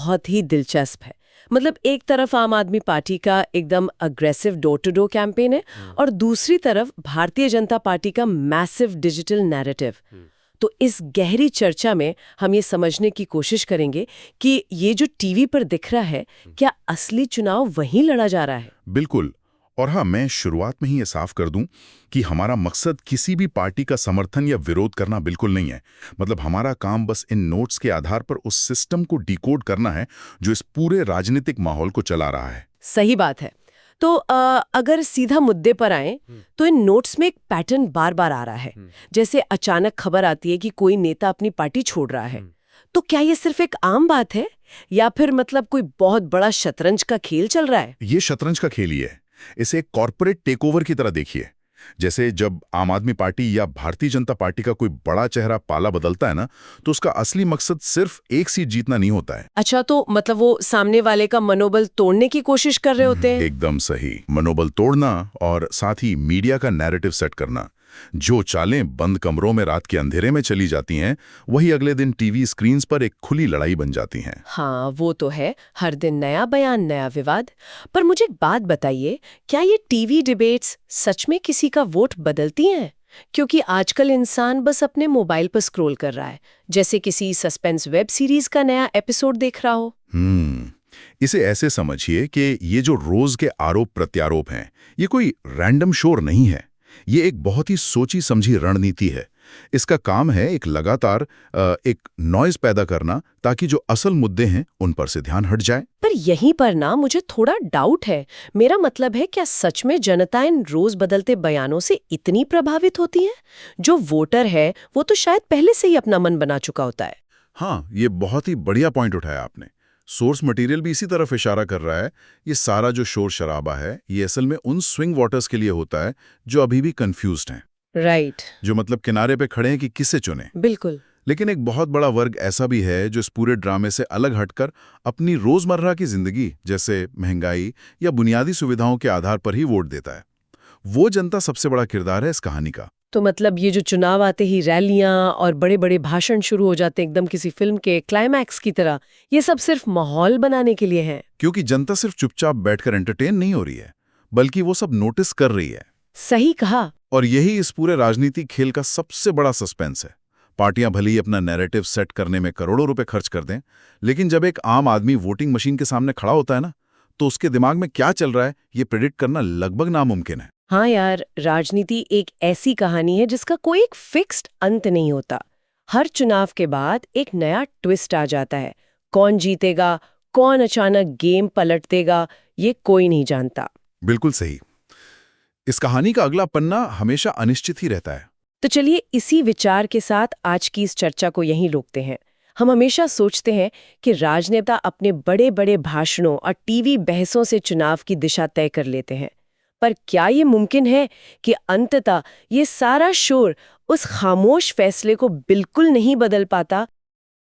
बहुत ही दिलचस्प है। मतलब एक तरफ आम आदमी पार्टी का एकदम aggressive door to door campaign है और दूसरी तरफ भारतीय जनता पार्टी का मैसिव डिजिटल नैरेटिव। तो इस गहरी चर्चा में हम ये समझने की कोशिश करेंगे कि ये जो टीवी पर दिख रहा है, क्या असली चुनाव वहीं लड़ा जा रहा है? बिल्कुल। और हाँ, मैं शुरुआत में ही ये साफ कर दूं कि हमारा मकसद किसी भी पार्टी का समर्थन या विरोध करना बिल्कुल नहीं है। मतलब हमारा काम बस इन नोट्स के आधार पर उस सिस्टम को डिकोड करना है जो इस पूरे राजनीतिक माहौल को चला रहा है। सही बात है। तो अगर सीधा मुद्दे पर आए तो इन नोट्स में एक पैटर्न बार बार आ रहा है। जैसे अचानक खबर आती है कि कोई नेता अपनी पार्टी छोड़ रहा है। तो क्या ये सिर्फ एक आम बात है या फिर मतलब कोई बहुत बड़ा शतरंज का खेल चल रहा है? ये शतरंज का खेल ही है। इसे एक कॉर्पोरेट टेकओवर की तरह देखिए। जैसे जब आम आदमी पार्टी या भारतीय जनता पार्टी का कोई बड़ा चेहरा पाला बदलता है ना, तो उसका असली मकसद सिर्फ एक सीट जीतना नहीं होता है। अच्छा, तो मतलब वो सामने वाले का मनोबल तोड़ने की कोशिश कर रहे होते हैं? एकदम सही। मनोबल तोड़ना और साथ ही मीडिया का नैरेटिव सेट करना। जो चालें बंद कमरों में रात के अंधेरे में चली जाती हैं, वही अगले दिन टीवी स्क्रीन्स पर एक खुली लड़ाई बन जाती हैं। हाँ, वो तो है। हर दिन नया बयान, नया विवाद। पर मुझे एक बात बताइए, क्या ये टीवी डिबेट्स सच में किसी का वोट बदलती हैं? क्योंकि आजकल इंसान बस अपने मोबाइल पर स्क्रॉल कर रहा है, जैसे किसी सस्पेंस वेब सीरीज का नया एपिसोड देख रहा हो। इसे ऐसे समझिए कि ये जो रोज के आरोप प्रत्यारोप हैं, ये कोई रैंडम शोर नहीं है। ये एक बहुत ही सोची समझी रणनीति है। इसका काम है एक लगातार एक नॉइज पैदा करना, ताकि जो असल मुद्दे हैं उन पर से ध्यान हट जाए। पर यहीं पर ना मुझे थोड़ा डाउट है। मेरा मतलब है, क्या सच में जनता इन रोज बदलते बयानों से इतनी प्रभावित होती है? जो वोटर है वो तो शायद पहले से ही अपना मन बना चुका होता है। हाँ, ये बहुत ही बढ़िया पॉइंट उठाया आपने। सोर्स मटेरियल भी इसी तरफ इशारा कर रहा है। ये सारा जो शोर शराबा है, ये असल में उन स्विंग वोटर्स के लिए होता है जो अभी भी कंफ्यूज्ड हैं। राइट। जो मतलब किनारे पे खड़े हैं कि किसे चुने। बिल्कुल। लेकिन एक बहुत बड़ा वर्ग ऐसा भी है जो इस पूरे ड्रामे से अलग हटकर अपनी रोजमर्रा की जिंदगी, जैसे महंगाई या बुनियादी सुविधाओं के आधार पर ही वोट देता है। वो जनता सबसे बड़ा किरदार है इस कहानी का। तो मतलब ये जो चुनाव आते ही रैलियां और बड़े बड़े भाषण शुरू हो जाते हैं, एकदम किसी फिल्म के क्लाइमैक्स की तरह, ये सब सिर्फ माहौल बनाने के लिए है? क्योंकि जनता सिर्फ चुपचाप बैठकर एंटरटेन नहीं हो रही है, बल्कि वो सब नोटिस कर रही है। सही कहा। और यही इस पूरे राजनीतिक खेल का सबसे बड़ा सस्पेंस है। पार्टियां भले ही अपना नैरेटिव सेट करने में करोड़ों रुपए खर्च कर दें, लेकिन जब एक आम आदमी वोटिंग मशीन के सामने खड़ा होता है ना, तो उसके दिमाग में क्या चल रहा है ये प्रेडिक्ट करना लगभग नामुमकिन है। हाँ यार, राजनीति एक ऐसी कहानी है जिसका कोई एक फिक्स्ड अंत नहीं होता। हर चुनाव के बाद एक नया ट्विस्ट आ जाता है। कौन जीतेगा, कौन अचानक गेम पलट देगा, ये कोई नहीं जानता। बिल्कुल सही। इस कहानी का अगला पन्ना हमेशा अनिश्चित ही रहता है। तो चलिए इसी विचार के साथ आज की इस चर्चा को यहीं रोकते हैं। हम हमेशा सोचते हैं कि राजनेता अपने बड़े बड़े भाषणों और टीवी बहसों से चुनाव की दिशा तय कर लेते हैं। पर क्या ये मुमकिन है कि अंततः ये सारा शोर उस खामोश फैसले को बिल्कुल नहीं बदल पाता